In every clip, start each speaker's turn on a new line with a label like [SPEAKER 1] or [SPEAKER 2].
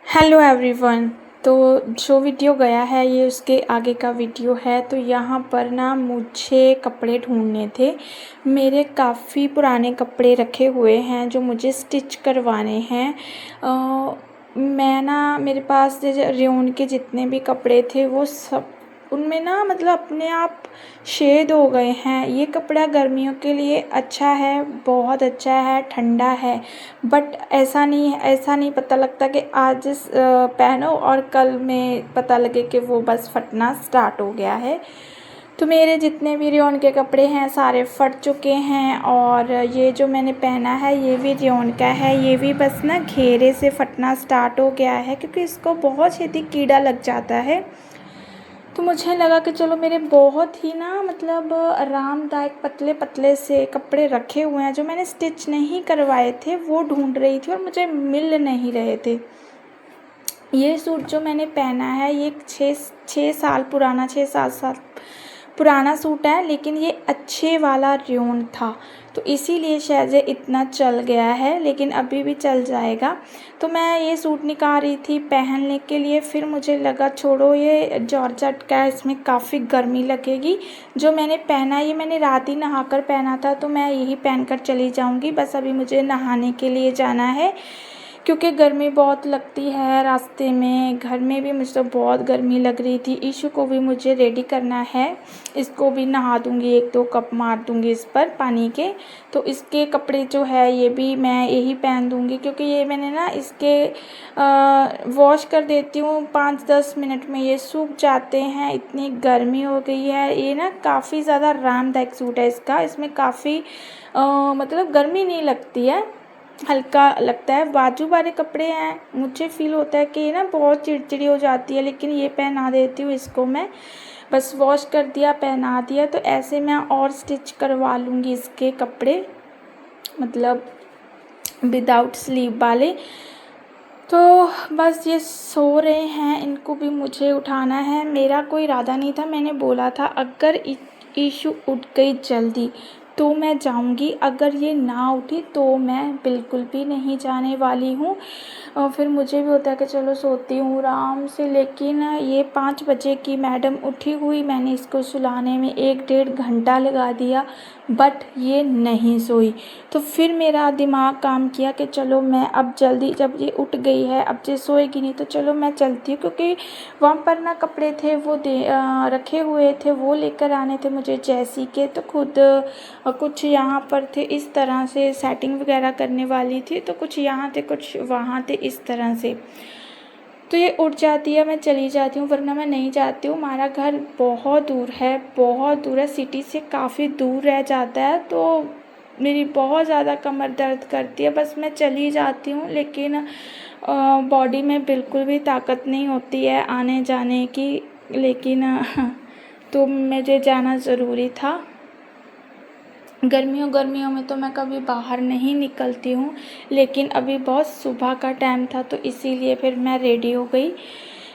[SPEAKER 1] Hello everyone. तो जो video गया है ये उसके आगे का वीडियो है। तो यहाँ पर ना मुझे कपड़े ढूंढने थे। मेरे काफ़ी पुराने कपड़े रखे हुए हैं जो मुझे स्टिच करवाने हैं। मैं ना मेरे पास रेयॉन के जितने भी कपड़े थे वो सब उनमें ना मतलब अपने आप शेड हो गए हैं। ये कपड़ा गर्मियों के लिए अच्छा है, बहुत अच्छा है, ठंडा है। बट ऐसा नहीं पता लगता कि आज पहनो और कल में पता लगे कि वो बस फटना स्टार्ट हो गया है। तो मेरे जितने भी रेयॉन के कपड़े हैं सारे फट चुके हैं। और ये जो मैंने पहना है ये भी रेयॉन का है। ये भी बस ना घेरे से फटना स्टार्ट हो गया है क्योंकि इसको बहुत छेती कीड़ा लग जाता है। तो मुझे लगा कि चलो मेरे बहुत ही ना मतलब आरामदायक पतले पतले से कपड़े रखे हुए हैं जो मैंने स्टिच नहीं करवाए थे, वो ढूंढ रही थी और मुझे मिल नहीं रहे थे। ये सूट जो मैंने पहना है ये छः साल पुराना, 6-7 साल पुराना सूट है, लेकिन ये अच्छे वाला रेयॉन था तो इसीलिए शायद ये इतना चल गया है, लेकिन अभी भी चल जाएगा। तो मैं ये सूट निकाल रही थी पहनने के लिए, फिर मुझे लगा छोड़ो ये जॉर्जेट का है, इसमें काफ़ी गर्मी लगेगी। जो मैंने पहना ये मैंने रात ही नहाकर पहना था तो मैं यही पहनकर चली जाऊंगी। बस अभी मुझे नहाने के लिए जाना है क्योंकि गर्मी बहुत लगती है रास्ते में। घर में भी मुझे तो बहुत गर्मी लग रही थी। ईशू को भी मुझे रेडी करना है, इसको भी नहा दूँगी, 1-2 कप मार दूँगी इस पर पानी के। तो इसके कपड़े जो है ये भी मैं यही पहन दूँगी क्योंकि ये मैंने ना इसके वॉश कर देती हूँ 5-10 मिनट में ये सूख जाते हैं। इतनी गर्मी हो गई है। ये ना काफ़ी ज़्यादा आरामदायक सूट है इसका, इसमें काफ़ी मतलब गर्मी नहीं लगती है, हल्का लगता है। बाजू वाले कपड़े हैं मुझे फ़ील होता है कि ये ना बहुत चिड़चिड़ी हो जाती है, लेकिन ये पहना देती हूँ इसको मैं। बस वॉश कर दिया, पहना दिया। तो ऐसे मैं और स्टिच करवा लूँगी इसके कपड़े, मतलब विदाउट स्लीव वाले। तो बस ये सो रहे हैं, इनको भी मुझे उठाना है। मेरा कोई इरादा नहीं था, मैंने बोला था अगर ईशू उठ गई जल्दी तो मैं जाऊंगी, अगर ये ना उठी तो मैं बिल्कुल भी नहीं जाने वाली हूँ। और फिर मुझे भी होता है कि चलो सोती हूँ आराम से, लेकिन ये 5 बजे की मैडम उठी हुई, मैंने इसको सुलाने में 1-1.5 घंटा लगा दिया बट ये नहीं सोई। तो फिर मेरा दिमाग काम किया कि चलो मैं अब जल्दी, जब ये उठ गई है अब ये सोएगी नहीं तो चलो मैं चलती हूँ, क्योंकि वहाँ पर ना कपड़े थे वो रखे हुए थे, वो लेकर आने थे मुझे जैसी के। तो खुद कुछ यहाँ पर थे इस तरह से सेटिंग वगैरह करने वाली थी, तो कुछ यहाँ थे कुछ वहाँ थे इस तरह से। तो ये उठ जाती है, मैं चली जाती हूँ, वरना मैं नहीं जाती हूँ। हमारा घर बहुत दूर है, बहुत दूर है, सिटी से काफ़ी दूर रह जाता है। तो मेरी बहुत ज़्यादा कमर दर्द करती है, बस मैं चली जाती हूँ, लेकिन बॉडी में बिल्कुल भी ताकत नहीं होती है आने जाने की। लेकिन तो मुझे जाना ज़रूरी था। गर्मियों में तो मैं कभी बाहर नहीं निकलती हूँ, लेकिन अभी बहुत सुबह का टाइम था तो इसीलिए फिर मैं रेडी हो गई।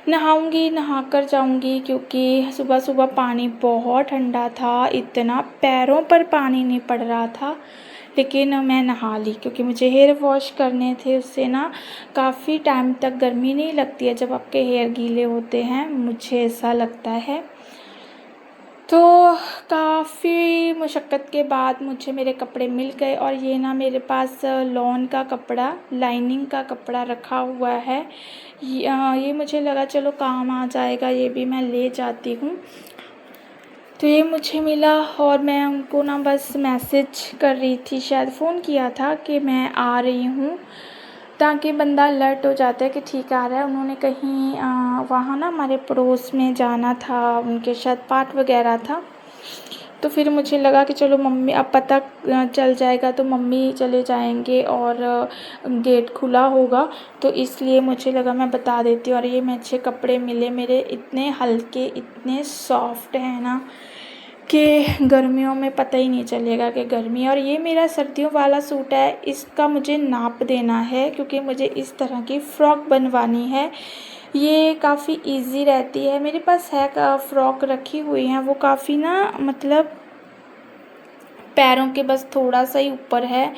[SPEAKER 1] नहाऊंगी, नहाकर जाऊंगी, क्योंकि सुबह सुबह पानी बहुत ठंडा था, इतना पैरों पर पानी नहीं पड़ रहा था। लेकिन मैं नहा ली क्योंकि मुझे हेयर वॉश करने थे, उससे ना काफ़ी टाइम तक गर्मी नहीं लगती है जब आपके हेयर गीले होते हैं, मुझे ऐसा लगता है। तो काफ़ी मुशक्क़त के बाद मुझे मेरे कपड़े मिल गए। और ये ना मेरे पास लॉन का कपड़ा, लाइनिंग का कपड़ा रखा हुआ है। ये मुझे लगा चलो काम आ जाएगा, ये भी मैं ले जाती हूँ। तो ये मुझे मिला और मैं उनको ना बस मैसेज कर रही थी, शायद फ़ोन किया था कि मैं आ रही हूँ, ताकि बंदा अलर्ट हो जाता है कि ठीक आ रहा है। उन्होंने कहीं वहाँ ना हमारे पड़ोस में जाना था, उनके शायद पाठ वगैरह था। तो फिर मुझे लगा कि चलो मम्मी, अब पता चल जाएगा तो मम्मी चले जाएंगे और गेट खुला होगा, तो इसलिए मुझे लगा मैं बता देती हूँ। और ये मुझे कपड़े मिले, मेरे इतने हल्के, इतने सॉफ्ट हैं ना कि गर्मियों में पता ही नहीं चलेगा कि गर्मी है। और ये मेरा सर्दियों वाला सूट है, इसका मुझे नाप देना है क्योंकि मुझे इस तरह की फ़्रॉक बनवानी है। ये काफ़ी इजी रहती है, मेरे पास है फ़्रॉक रखी हुई हैं, वो काफ़ी ना मतलब पैरों के बस थोड़ा सा ही ऊपर है।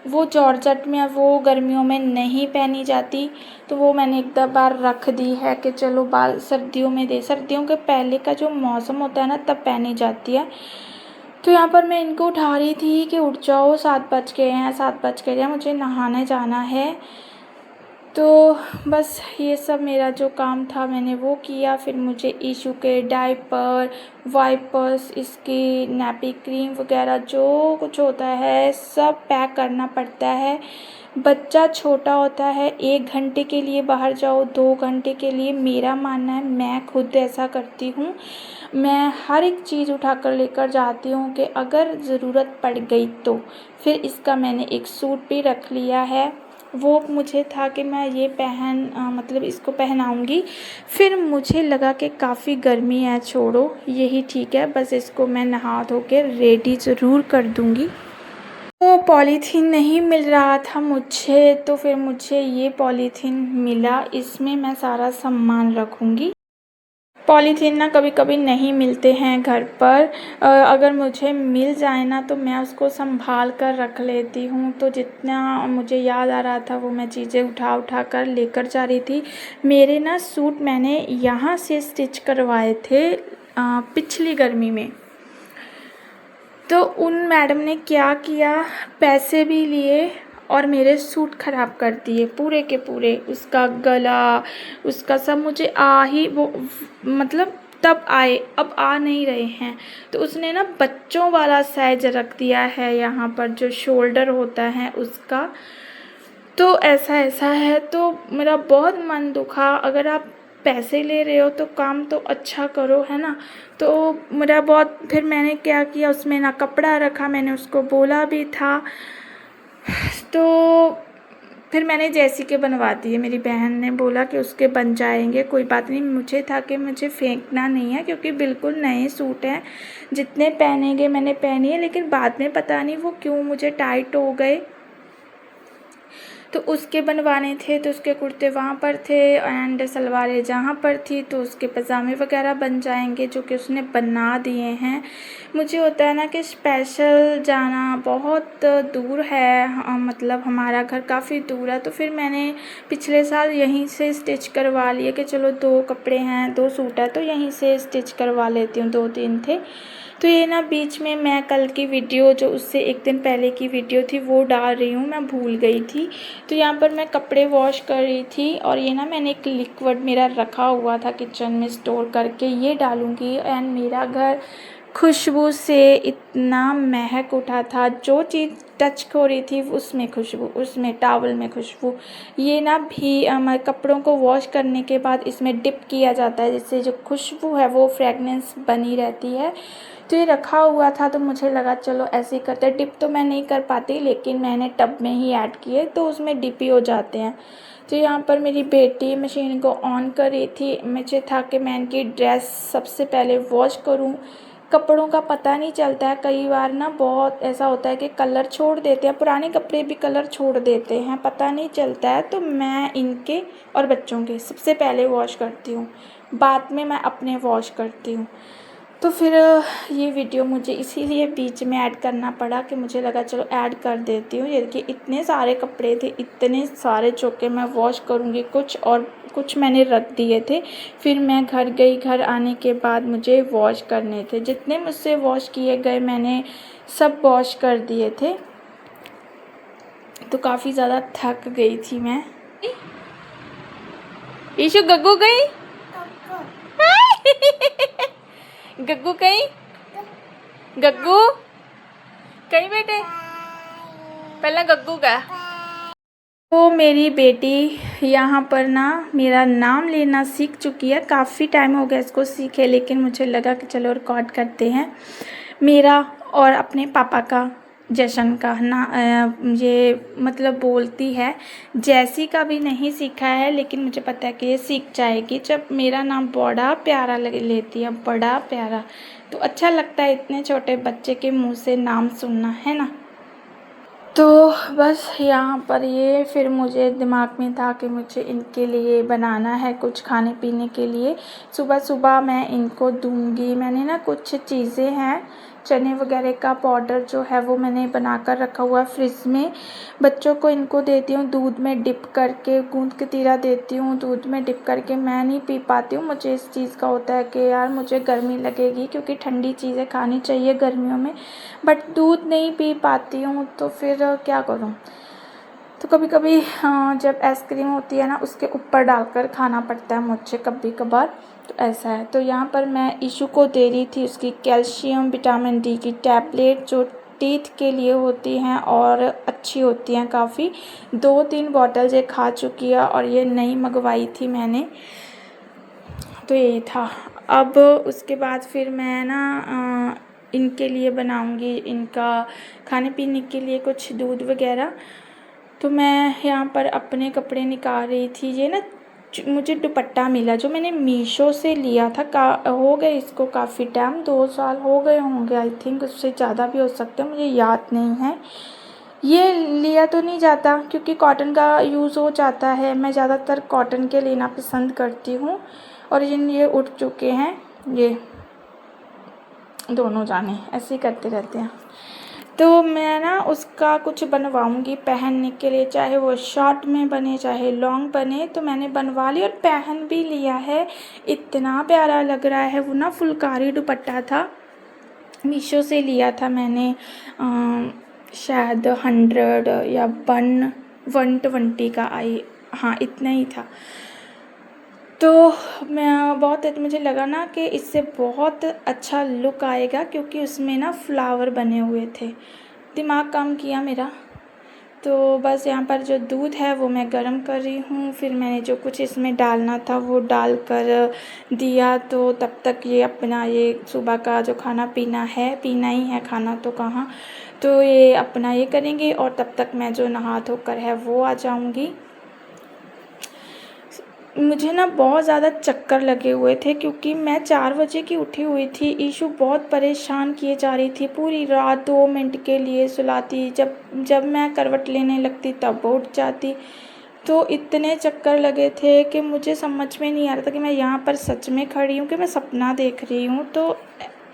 [SPEAKER 1] वो जॉर्जेट में, वो गर्मियों में नहीं पहनी जाती, तो वो मैंने एक दो बार रख दी है कि चलो बाल सर्दियों में सर्दियों के पहले का जो मौसम होता है ना तब पहनी जाती है। तो यहाँ पर मैं इनको उठा रही थी कि उठ जाओ, 7 बज गए हैं, 7 बज गए हैं, मुझे नहाने जाना है। तो बस ये सब मेरा जो काम था मैंने वो किया। फिर मुझे ईशू के डायपर, वाइपर्स, इसकी नैपी क्रीम वगैरह जो कुछ होता है सब पैक करना पड़ता है। बच्चा छोटा होता है, 1 घंटे के लिए बाहर जाओ, 2 घंटे के लिए, मेरा मानना है, मैं खुद ऐसा करती हूँ। मैं हर एक चीज़ उठाकर लेकर जाती हूँ कि अगर ज़रूरत पड़ गई तो। फिर इसका मैंने एक सूट भी रख लिया है, वो मुझे था कि मैं ये मतलब इसको पहनाऊँगी। फिर मुझे लगा कि काफ़ी गर्मी है, छोड़ो यही ठीक है, बस इसको मैं नहा धो के रेडी ज़रूर कर दूँगी। तो पॉलीथीन नहीं मिल रहा था मुझे, तो फिर मुझे ये पॉलीथीन मिला, इसमें मैं सारा सामान रखूँगी। पॉलीथीन ना कभी कभी नहीं मिलते हैं घर पर, अगर मुझे मिल जाए ना तो मैं उसको संभाल कर रख लेती हूँ। तो जितना मुझे याद आ रहा था वो मैं चीज़ें उठा उठा कर लेकर जा रही थी। मेरे ना सूट मैंने यहाँ से स्टिच करवाए थे पिछली गर्मी में। तो उन मैडम ने क्या किया, पैसे भी लिए और मेरे सूट ख़राब कर दिए पूरे के पूरे। उसका गला, उसका सब मुझे वो मतलब तब आए, अब आ नहीं रहे हैं। तो उसने ना बच्चों वाला साइज रख दिया है यहाँ पर, जो शोल्डर होता है उसका। तो ऐसा है, तो मेरा बहुत मन दुखा। अगर आप पैसे ले रहे हो तो काम तो अच्छा करो, है ना। तो मेरा बहुत, फिर मैंने क्या किया, उसमें ना कपड़ा रखा, मैंने उसको बोला भी था। तो फिर मैंने जैसी के बनवा दिए, मेरी बहन ने बोला कि उसके बन जाएंगे, कोई बात नहीं। मुझे था कि मुझे फेंकना नहीं है, क्योंकि बिल्कुल नए सूट हैं, जितने पहनेंगे मैंने पहनी है, लेकिन बाद में पता नहीं वो क्यों मुझे टाइट हो गए। तो उसके बनवाने थे, तो उसके कुर्ते वहाँ पर थे एंड सलवारें जहाँ पर थी, तो उसके पजामे वगैरह बन जाएंगे जो कि उसने बना दिए हैं। मुझे होता है ना कि स्पेशल जाना बहुत दूर है, मतलब हमारा घर काफ़ी दूर है। तो फिर मैंने पिछले साल यहीं से स्टिच करवा लिए कि चलो 2 कपड़े हैं, 2 सूट है, तो यहीं से स्टिच करवा लेती हूँ, 2-3 थे। तो ये ना बीच में मैं कल की वीडियो, जो उससे एक दिन पहले की वीडियो थी, वो डाल रही हूँ, मैं भूल गई थी। तो यहाँ पर मैं कपड़े वॉश कर रही थी और ये ना मैंने एक लिक्विड मेरा रखा हुआ था किचन में स्टोर करके, ये डालूँगी। एंड मेरा घर खुशबू से इतना महक उठा था, जो चीज़ टच हो रही थी उसमें खुशबू, उसमें टॉवल में खुशबू। ये ना भी कपड़ों को वॉश करने के बाद इसमें डिप किया जाता है, जिससे जो खुशबू है वो फ्रेगनेंस बनी रहती है। तो ये रखा हुआ था, तो मुझे लगा चलो ऐसे ही करते हैं। डिप तो मैं नहीं कर पाती, लेकिन मैंने टब में ही ऐड किए, तो उसमें डिप ही हो जाते हैं। तो यहाँ पर मेरी बेटी मशीन को ऑन कर रही थी, मुझे था कि मैं इनकी ड्रेस सबसे पहले वॉश करूँ। कपड़ों का पता नहीं चलता है, कई बार ना बहुत ऐसा होता है कि कलर छोड़ देते हैं, पुराने कपड़े भी कलर छोड़ देते हैं, पता नहीं चलता है। तो मैं इनके और बच्चों के सबसे पहले वॉश करती हूँ, बाद में मैं अपने वॉश करती हूँ। तो फिर ये वीडियो मुझे इसीलिए बीच में ऐड करना पड़ा कि मुझे लगा चलो ऐड कर देती हूँ। ये देखिए इतने सारे कपड़े थे, इतने सारे चौके मैं वॉश करूँगी, कुछ और कुछ मैंने रख दिए थे। फिर मैं घर गई, घर आने के बाद मुझे वॉश करने थे, जितने मुझसे वॉश किए गए मैंने सब वॉश कर दिए थे। तो काफ़ी ज़्यादा थक गई थी मैं। ईशु गग्गू गई गग्गू कहीं, गग्गू कहीं बेटे, पहला गग्गू का। तो मेरी बेटी यहाँ पर ना मेरा नाम लेना सीख चुकी है, काफ़ी टाइम हो गया इसको सीखे, लेकिन मुझे लगा कि चलो रिकॉर्ड करते हैं मेरा और अपने पापा का, जशन का ना। ये मतलब बोलती है। जैसी का भी नहीं सीखा है, लेकिन मुझे पता है कि ये सीख जाएगी जब मेरा नाम बड़ा प्यारा लेती है, बड़ा प्यारा। तो अच्छा लगता है इतने छोटे बच्चे के मुंह से नाम सुनना, है ना। तो बस यहाँ पर ये फिर मुझे दिमाग में था कि मुझे इनके लिए बनाना है कुछ खाने पीने के लिए। सुबह सुबह मैं इनको दूंगी। मैंने ना कुछ चीज़ें हैं चने वगैरह का पाउडर जो है वो मैंने बना कर रखा हुआ है फ्रिज में। बच्चों को इनको देती हूँ दूध में डिप करके, गूंद कतीरा देती हूँ दूध में डिप करके। मैं नहीं पी पाती हूँ, मुझे इस चीज़ का होता है कि यार मुझे गर्मी लगेगी, क्योंकि ठंडी चीज़ें खानी चाहिए गर्मियों में, बट दूध नहीं पी पाती हूँ तो फिर क्या करूँ। तो कभी कभी जब आइसक्रीम होती है ना उसके ऊपर डालकर खाना पड़ता है मुझे कभी कभार, तो ऐसा है। तो यहाँ पर मैं ईशू को दे रही थी उसकी कैल्शियम विटामिन डी की टैबलेट, जो टीथ के लिए होती हैं और अच्छी होती हैं काफ़ी। 2-3 बॉटल ये खा चुकी है और ये नई मंगवाई थी मैंने। तो यही था। अब उसके बाद फिर मैं ना इनके लिए बनाऊंगी, इनका खाने पीने के लिए कुछ दूध वगैरह। तो मैं यहाँ पर अपने कपड़े निकाल रही थी। ये ना मुझे दुपट्टा मिला जो मैंने मीशो से लिया था, हो गए इसको काफ़ी टाइम, 2 साल हो गए होंगे आई थिंक, उससे ज़्यादा भी हो सकते हैं, मुझे याद नहीं है। ये लिया तो नहीं जाता क्योंकि कॉटन का यूज़ हो जाता है, मैं ज़्यादातर कॉटन के लेना पसंद करती हूँ। और ये उठ चुके हैं, ये दोनों जाने ऐसे ही करते रहते हैं। तो मैं ना उसका कुछ बनवाऊंगी पहनने के लिए, चाहे वो शॉर्ट में बने चाहे लॉन्ग बने। तो मैंने बनवा लिया और पहन भी लिया है, इतना प्यारा लग रहा है। वो ना फुलकारी दुपट्टा था, मीशो से लिया था मैंने, शायद 100 या 120 का आई, हाँ इतना ही था। तो मैं मुझे लगा ना कि इससे बहुत अच्छा लुक आएगा, क्योंकि उसमें ना फ्लावर बने हुए थे। दिमाग काम किया मेरा। तो बस यहाँ पर जो दूध है वो मैं गर्म कर रही हूँ, फिर मैंने जो कुछ इसमें डालना था वो डाल कर दिया। तो तब तक ये अपना ये सुबह का जो खाना पीना है, पीना ही है, खाना तो कहाँ, तो ये अपना ये करेंगे और तब तक मैं जो नहा धोकर है वो आ जाऊँगी। मुझे ना बहुत ज़्यादा चक्कर लगे हुए थे क्योंकि मैं 4 बजे की उठी हुई थी। ईशू बहुत परेशान किए जा रही थी, पूरी रात 2 मिनट के लिए सुलाती, जब मैं करवट लेने लगती तब वो उठ जाती। तो इतने चक्कर लगे थे कि मुझे समझ में नहीं आ रहा था कि मैं यहाँ पर सच में खड़ी हूँ कि मैं सपना देख रही हूँ। तो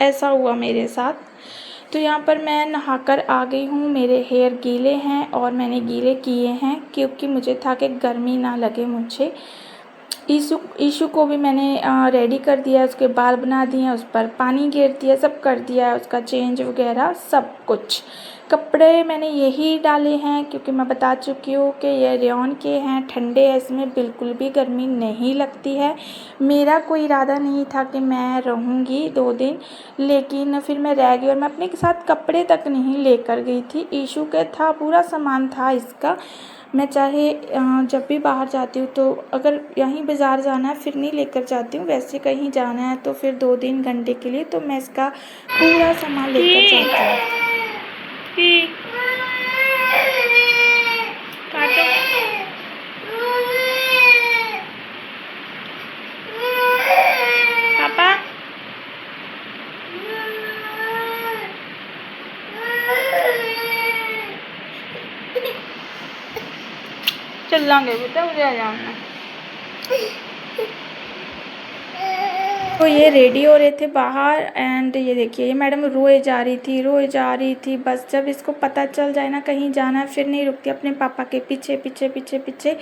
[SPEAKER 1] ऐसा हुआ मेरे साथ। तो यहाँ पर मैं नहाकर आ गई हूँ, मेरे हेयर गीले हैं और मैंने गीले किए हैं क्योंकि मुझे था कि गर्मी ना लगे मुझे। ईशू को भी मैंने रेडी कर दिया, उसके बाल बना दिए, उस पर पानी गिर दिया, सब कर दिया है, उसका चेंज वगैरह सब कुछ। कपड़े मैंने यही डाले हैं क्योंकि मैं बता चुकी हूँ कि ये रेयॉन के हैं, ठंडे हैं, इसमें बिल्कुल भी गर्मी नहीं लगती है। मेरा कोई इरादा नहीं था कि मैं रहूँगी 2 दिन, लेकिन फिर मैं रह गई और मैं अपने साथ कपड़े तक नहीं लेकर गई थी। ईशू का था, पूरा सामान था इसका। मैं चाहे जब भी बाहर जाती हूँ तो अगर यहीं बाज़ार जाना है फिर नहीं लेकर जाती हूँ, वैसे कहीं जाना है तो फिर 2-3 घंटे के लिए तो मैं इसका पूरा सामान लेकर जाती हूँ। पापा चल लांगे बेटा, मुझे आ जाना। तो ये रेडी हो रहे थे बाहर एंड ये देखिए ये मैडम रोए जा रही थी। बस जब इसको पता चल जाए ना कहीं जाना है फिर नहीं रुकती, अपने पापा के पीछे पीछे पीछे पीछे।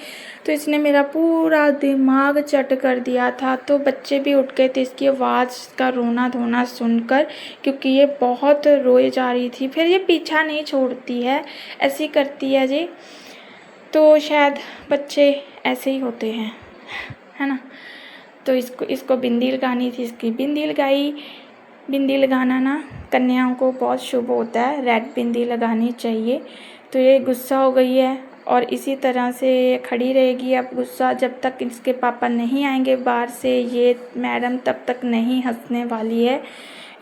[SPEAKER 1] तो इसने मेरा पूरा दिमाग चट कर दिया था। तो बच्चे भी उठ गए थे इसकी आवाज़ का रोना धोना सुनकर, क्योंकि ये बहुत रोए जा रही थी। फिर ये पीछा नहीं छोड़ती है, ऐसी करती है जी। तो शायद बच्चे ऐसे ही होते हैं, है ना। तो इसको बिंदी लगानी थी, इसकी बिंदी लगाई। बिंदी लगाना ना कन्याओं को बहुत शुभ होता है, रेड बिंदी लगानी चाहिए। तो ये गुस्सा हो गई है और इसी तरह से खड़ी रहेगी अब गुस्सा, जब तक इसके पापा नहीं आएंगे बाहर से ये मैडम तब तक नहीं हंसने वाली है।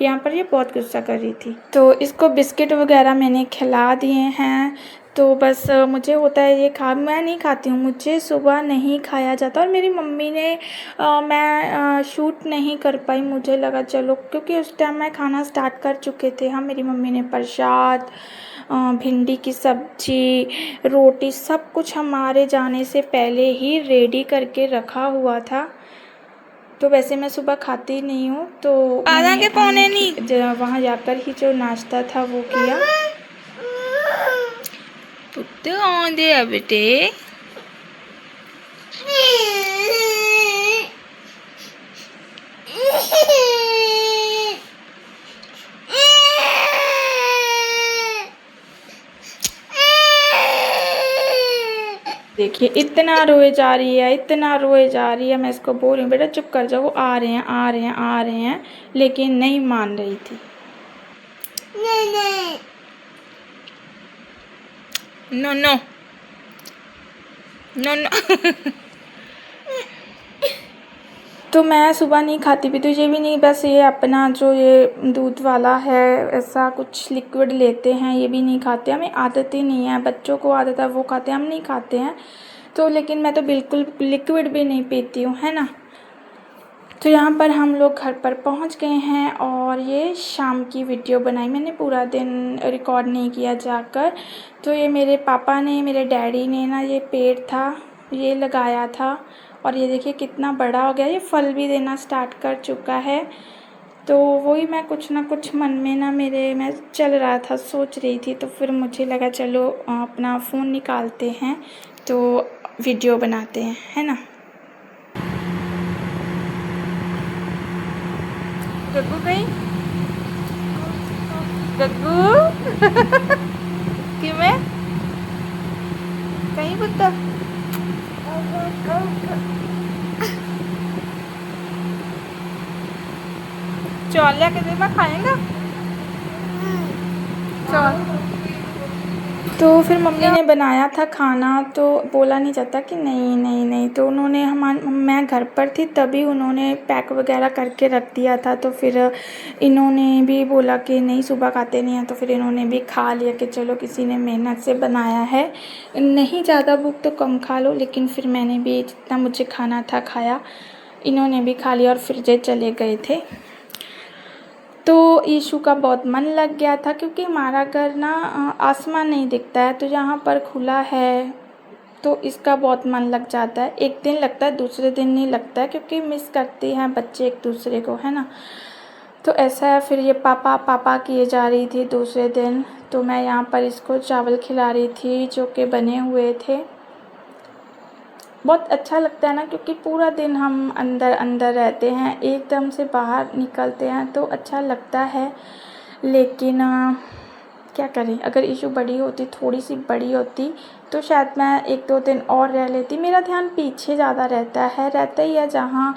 [SPEAKER 1] यहाँ पर ये बहुत गुस्सा कर रही थी। तो इसको बिस्किट वगैरह मैंने खिला दिए हैं। तो बस मुझे होता है ये मैं नहीं खाती हूँ, मुझे सुबह नहीं खाया जाता। और मेरी मम्मी ने मैं शूट नहीं कर पाई, मुझे लगा चलो, क्योंकि उस टाइम मैं खाना स्टार्ट कर चुके थे हम। मेरी मम्मी ने प्रसाद, भिंडी की सब्जी, रोटी सब कुछ हमारे जाने से पहले ही रेडी करके रखा हुआ था। तो वैसे मैं सुबह खाती नहीं हूँ, तो
[SPEAKER 2] आधा के पौने नहीं
[SPEAKER 1] वहाँ जाकर ही जो नाश्ता था वो किया।
[SPEAKER 2] पुत्ते आंदे आ बेटे।
[SPEAKER 1] देखिए इतना रोए जा रही है, इतना रोए जा रही है। मैं इसको बोल रही हूँ बेटा चुप कर जाओ, वो आ रहे हैं आ रहे हैं आ रहे हैं, लेकिन नहीं मान रही थी।
[SPEAKER 2] No no no no.
[SPEAKER 1] तो मैं सुबह नहीं खाती भी, तो ये भी नहीं, बस ये अपना जो ये दूध वाला है ऐसा कुछ लिक्विड लेते हैं, ये भी नहीं खाते। हमें आदत ही नहीं है, बच्चों को आदत है वो खाते हैं, हम नहीं खाते हैं। तो लेकिन मैं तो बिल्कुल लिक्विड भी नहीं पीती हूँ, है ना। तो यहाँ पर हम लोग घर पर पहुँच गए हैं और ये शाम की वीडियो बनाई मैंने, पूरा दिन रिकॉर्ड नहीं किया जाकर। तो ये मेरे पापा ने, मेरे डैडी ने ना, ये पेड़ था ये लगाया था और ये देखिए कितना बड़ा हो गया, ये फल भी देना स्टार्ट कर चुका है। तो वही मैं कुछ ना कुछ मन में ना मेरे मैं चल रहा था, सोच रही थी, तो फिर मुझे लगा चलो अपना फ़ोन निकालते हैं तो वीडियो बनाते हैं, है ना।
[SPEAKER 2] गग्गू गई गग्गू। कि मैं कहीं पुत्ता चौल लिया के दे, मैं खाएगा चौल।
[SPEAKER 1] तो फिर मम्मी ने बनाया था खाना, तो बोला नहीं जाता कि नहीं नहीं नहीं, तो उन्होंने मैं घर पर थी तभी उन्होंने पैक वगैरह करके रख दिया था। तो फिर इन्होंने भी बोला कि नहीं सुबह खाते नहीं हैं, तो फिर इन्होंने भी खा लिया कि चलो किसी ने मेहनत से बनाया है, नहीं ज़्यादा भूख तो कम खा लो। लेकिन फिर मैंने भी जितना मुझे खाना था खाया, इन्होंने भी खा लिया और फिर जे चले गए थे। तो ईशु का बहुत मन लग गया था, क्योंकि हमारा घर ना आसमान नहीं दिखता है, तो यहाँ पर खुला है तो इसका बहुत मन लग जाता है। एक दिन लगता है, दूसरे दिन नहीं लगता है, क्योंकि मिस करते हैं बच्चे एक दूसरे को, है ना। तो ऐसा है। फिर ये पापा पापा किए जा रही थी दूसरे दिन, तो मैं यहाँ पर इसको चावल खिला रही थी जो कि बने हुए थे। बहुत अच्छा लगता है ना, क्योंकि पूरा दिन हम अंदर अंदर रहते हैं, एकदम से बाहर निकलते हैं तो अच्छा लगता है। लेकिन क्या करें, अगर इशू बड़ी होती, थोड़ी सी बड़ी होती, तो शायद मैं 1-2 दिन और रह लेती। मेरा ध्यान पीछे ज़्यादा रहता ही है, जहाँ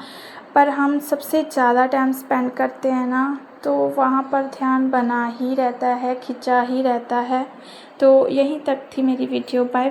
[SPEAKER 1] पर हम सबसे ज़्यादा टाइम स्पेंड करते हैं ना, तो वहाँ पर ध्यान बना ही रहता है, खिंचा ही रहता है। तो यहीं तक थी मेरी वीडियो। बाय।